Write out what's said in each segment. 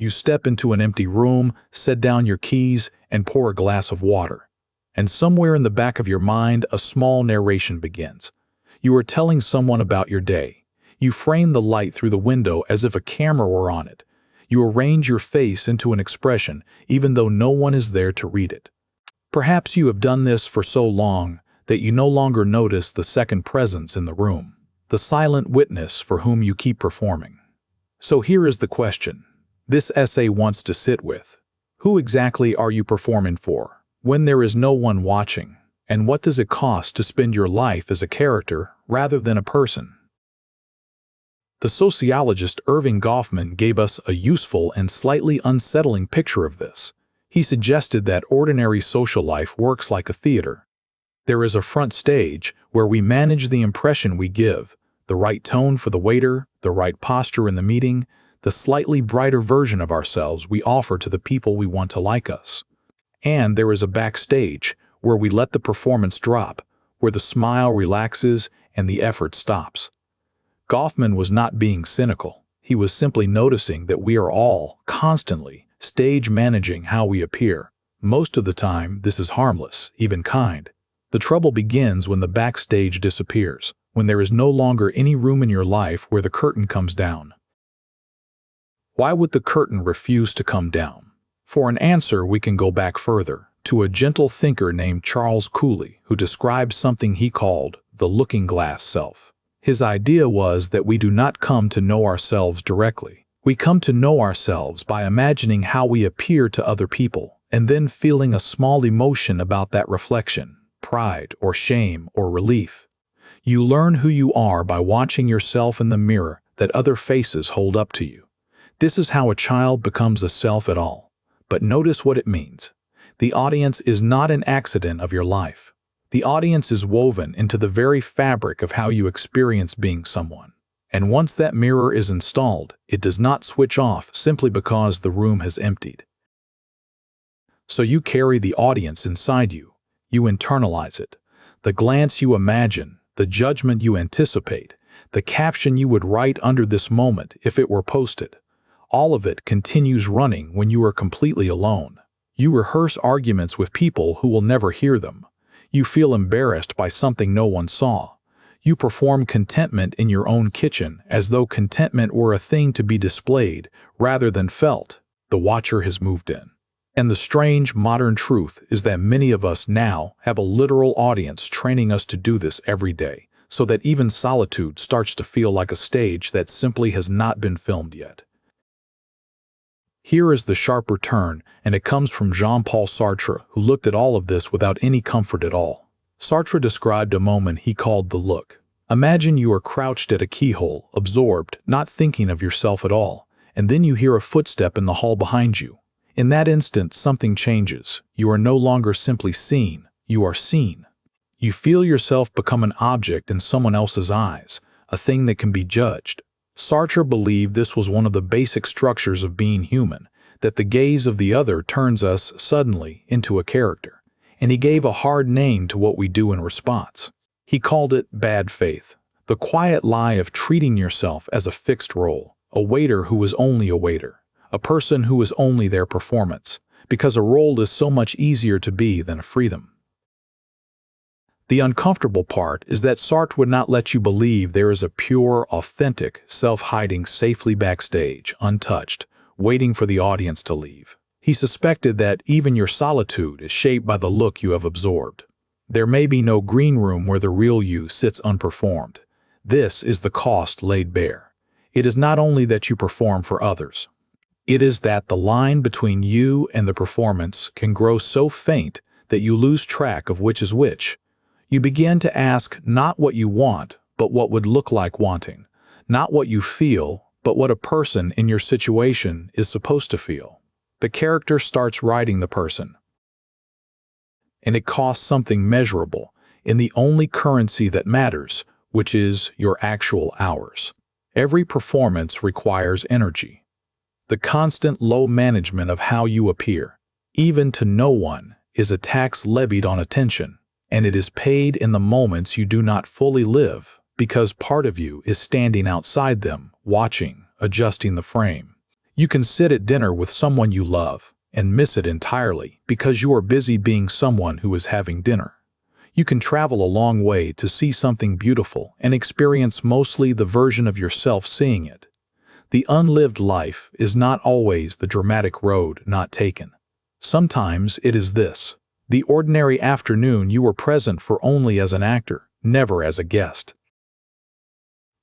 You step into an empty room, set down your keys, and pour a glass of water. And somewhere in the back of your mind, a small narration begins. You are telling someone about your day. You frame the light through the window as if a camera were on it. You arrange your face into an expression, even though no one is there to read it. Perhaps you have done this for so long that you no longer notice the second presence in the room, the silent witness for whom you keep performing. So here is the question this essay wants to sit with. Who exactly are you performing for, when there is no one watching, and what does it cost to spend your life as a character rather than a person? The sociologist Irving Goffman gave us a useful and slightly unsettling picture of this. He suggested that ordinary social life works like a theater. There is a front stage where we manage the impression we give, the right tone for the waiter, the right posture in the meeting, the slightly brighter version of ourselves we offer to the people we want to like us. And there is a backstage where we let the performance drop, where the smile relaxes and the effort stops. Goffman was not being cynical. He was simply noticing that we are all, constantly, stage managing how we appear. Most of the time, this is harmless, even kind. The trouble begins when the backstage disappears, when there is no longer any room in your life where the curtain comes down. Why would the curtain refuse to come down? For an answer, we can go back further, to a gentle thinker named Charles Cooley, who described something he called the looking glass self. His idea was that we do not come to know ourselves directly. We come to know ourselves by imagining how we appear to other people, and then feeling a small emotion about that reflection, pride or shame or relief. You learn who you are by watching yourself in the mirror that other faces hold up to you. This is how a child becomes a self at all. But notice what it means. The audience is not an accident of your life. The audience is woven into the very fabric of how you experience being someone. And once that mirror is installed, it does not switch off simply because the room has emptied. So you carry the audience inside you. You internalize it. The glance you imagine, the judgment you anticipate, the caption you would write under this moment if it were posted. All of it continues running when you are completely alone. You rehearse arguments with people who will never hear them. You feel embarrassed by something no one saw. You perform contentment in your own kitchen as though contentment were a thing to be displayed rather than felt. The watcher has moved in. And the strange modern truth is that many of us now have a literal audience training us to do this every day, so that even solitude starts to feel like a stage that simply has not been filmed yet. Here is the sharper turn, and it comes from Jean-Paul Sartre, who looked at all of this without any comfort at all. Sartre described a moment he called the look. Imagine you are crouched at a keyhole, absorbed, not thinking of yourself at all, and then you hear a footstep in the hall behind you. In that instant, something changes. You are no longer simply seen, you are seen. You feel yourself become an object in someone else's eyes, a thing that can be judged. Sartre believed this was one of the basic structures of being human, that the gaze of the other turns us suddenly into a character, and he gave a hard name to what we do in response. He called it bad faith, the quiet lie of treating yourself as a fixed role, a waiter who is only a waiter, a person who is only their performance, because a role is so much easier to be than a freedom. The uncomfortable part is that Sartre would not let you believe there is a pure, authentic self hiding safely backstage, untouched, waiting for the audience to leave. He suspected that even your solitude is shaped by the look you have absorbed. There may be no green room where the real you sits unperformed. This is the cost laid bare. It is not only that you perform for others. It is that the line between you and the performance can grow so faint that you lose track of which is which. You begin to ask not what you want, but what would look like wanting. Not what you feel, but what a person in your situation is supposed to feel. The character starts writing the person. And it costs something measurable in the only currency that matters, which is your actual hours. Every performance requires energy. The constant low management of how you appear, even to no one, is a tax levied on attention. And it is paid in the moments you do not fully live, because part of you is standing outside them, watching, adjusting the frame. You can sit at dinner with someone you love and miss it entirely because you are busy being someone who is having dinner. You can travel a long way to see something beautiful and experience mostly the version of yourself seeing it. The unlived life is not always the dramatic road not taken. Sometimes it is this: the ordinary afternoon you were present for only as an actor, never as a guest.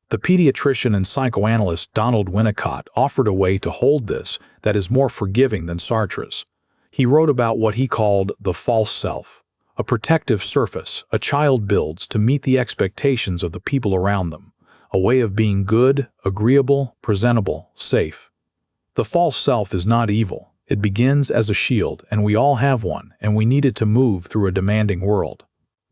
The pediatrician and psychoanalyst Donald Winnicott offered a way to hold this that is more forgiving than Sartre's. He wrote about what he called the false self, a protective surface a child builds to meet the expectations of the people around them, a way of being good, agreeable, presentable, safe. The false self is not evil. It begins as a shield, and we all have one, and we need it to move through a demanding world.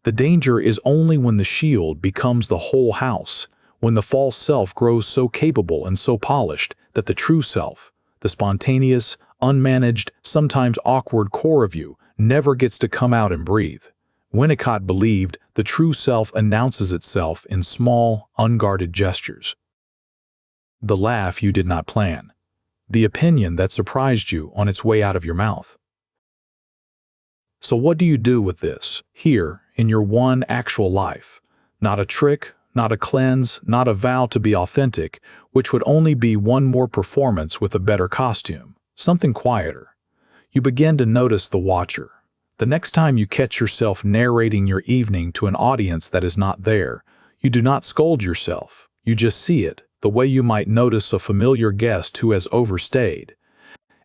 The danger is only when the shield becomes the whole house, when the false self grows so capable and so polished that the true self, the spontaneous, unmanaged, sometimes awkward core of you, never gets to come out and breathe. Winnicott believed the true self announces itself in small, unguarded gestures. The laugh you did not plan. The opinion that surprised you on its way out of your mouth. So what do you do with this, here, in your one actual life? Not a trick, not a cleanse, not a vow to be authentic, which would only be one more performance with a better costume. Something quieter. You begin to notice the watcher. The next time you catch yourself narrating your evening to an audience that is not there, you do not scold yourself. You just see it, the way you might notice a familiar guest who has overstayed.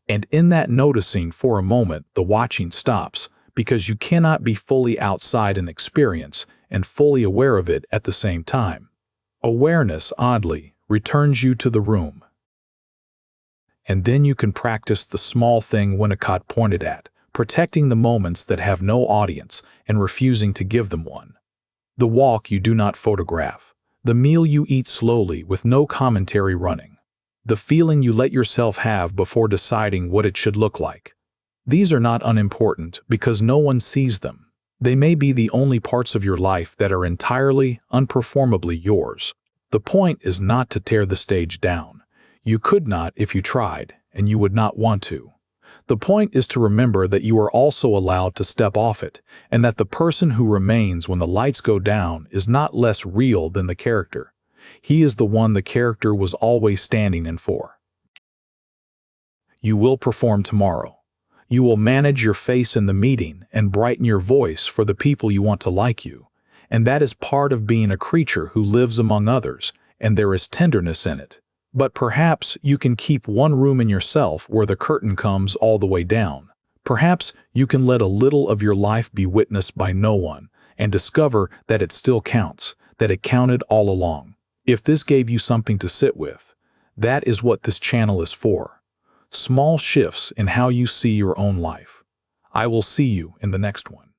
And in that noticing for a moment, the watching stops, because you cannot be fully outside an experience and fully aware of it at the same time. Awareness, oddly, returns you to the room. And then you can practice the small thing Winnicott pointed at, protecting the moments that have no audience and refusing to give them one. The walk you do not photograph. The meal you eat slowly with no commentary running. The feeling you let yourself have before deciding what it should look like. These are not unimportant because no one sees them. They may be the only parts of your life that are entirely, unperformably yours. The point is not to tear the stage down. You could not if you tried, and you would not want to. The point is to remember that you are also allowed to step off it, and that the person who remains when the lights go down is not less real than the character. He is the one the character was always standing in for. You will perform tomorrow. You will manage your face in the meeting and brighten your voice for the people you want to like you. And that is part of being a creature who lives among others, and there is tenderness in it. But perhaps you can keep one room in yourself where the curtain comes all the way down. Perhaps you can let a little of your life be witnessed by no one and discover that it still counts, that it counted all along. If this gave you something to sit with, that is what this channel is for. Small shifts in how you see your own life. I will see you in the next one.